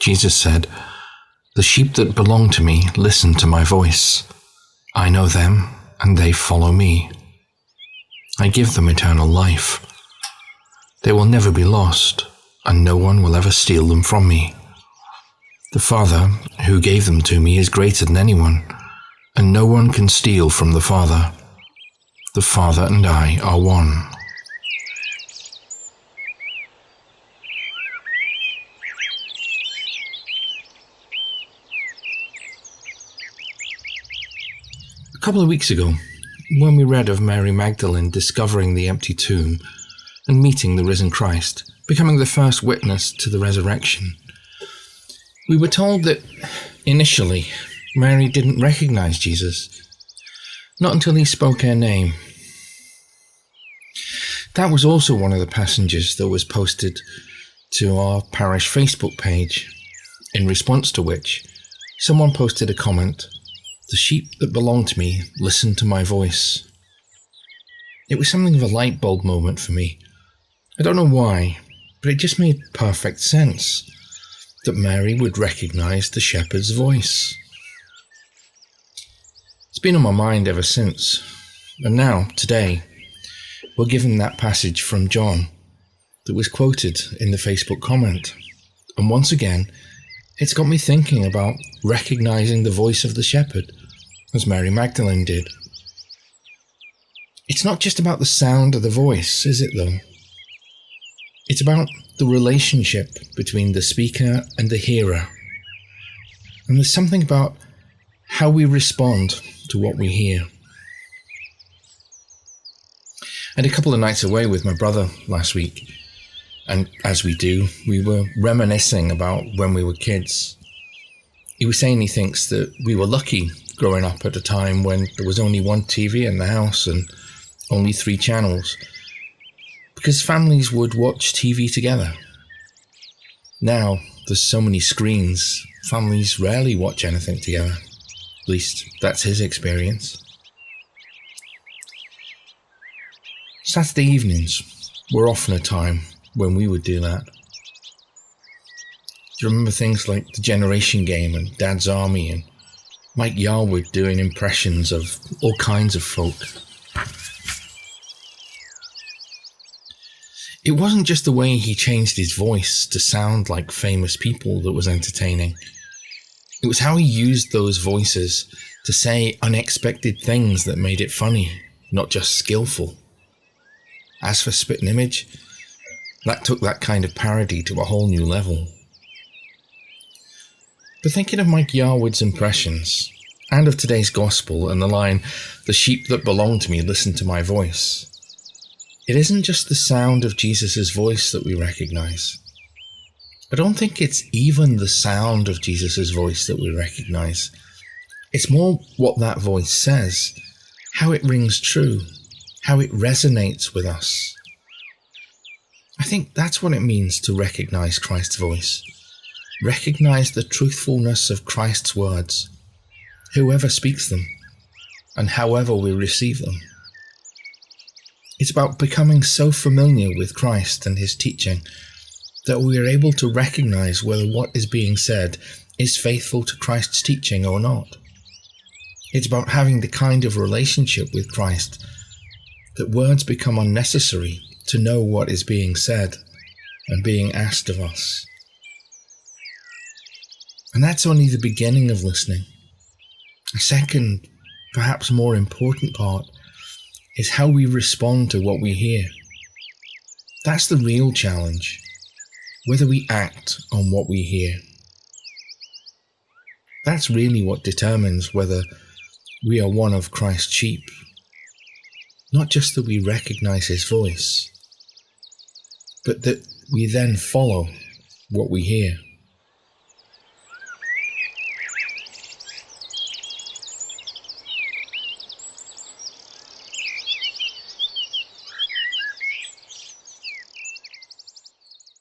Jesus said, "The sheep that belong to me listen to my voice. I know them, and they follow me. I give them eternal life. They will never be lost, and no one will ever steal them from me. The Father, who gave them to me, is greater than anyone, and no one can steal from the Father. The Father and I are one." A couple of weeks ago, when we read of Mary Magdalene discovering the empty tomb and meeting the risen Christ, becoming the first witness to the resurrection, we were told that initially Mary didn't recognize Jesus, not until he spoke her name. That was also one of the passages that was posted to our parish Facebook page, in response to which someone posted a comment, "The sheep that belong to me listen to my voice." It was something of a light bulb moment for me. I don't know why, but it just made perfect sense that Mary would recognize the shepherd's voice. It's been on my mind ever since, and now, today, we're given that passage from John that was quoted in the Facebook comment. And once again, it's got me thinking about recognizing the voice of the shepherd, as Mary Magdalene did. It's not just about the sound of the voice, is it though? It's about the relationship between the speaker and the hearer. And there's something about how we respond to what we hear. I had a couple of nights away with my brother last week, and as we do, we were reminiscing about when we were kids. He was saying he thinks that we were lucky growing up at a time when there was only one TV in the house and only 3 channels, because families would watch TV together. Now, there's so many screens, families rarely watch anything together. At least, that's his experience. Saturday evenings were often a time when we would do that. Do you remember things like the Generation Game and Dad's Army and Mike Yarwood doing impressions of all kinds of folk? It wasn't just the way he changed his voice to sound like famous people that was entertaining. It was how he used those voices to say unexpected things that made it funny, not just skillful. As for Spit and Image, that took that kind of parody to a whole new level. But thinking of Mike Yarwood's impressions, and of today's gospel and the line, "The sheep that belong to me listen to my voice," it isn't just the sound of Jesus' voice that we recognize. I don't think it's even the sound of Jesus' voice that we recognize. It's more what that voice says, how it rings true, how it resonates with us. I think that's what it means to recognize Christ's voice. Recognize the truthfulness of Christ's words, whoever speaks them, and however we receive them. It's about becoming so familiar with Christ and his teaching that we are able to recognize whether what is being said is faithful to Christ's teaching or not. It's about having the kind of relationship with Christ that words become unnecessary to know what is being said and being asked of us. And that's only the beginning of listening. A second, perhaps more important part is how we respond to what we hear. That's the real challenge, whether we act on what we hear. That's really what determines whether we are one of Christ's sheep. Not just that we recognize his voice, but that we then follow what we hear.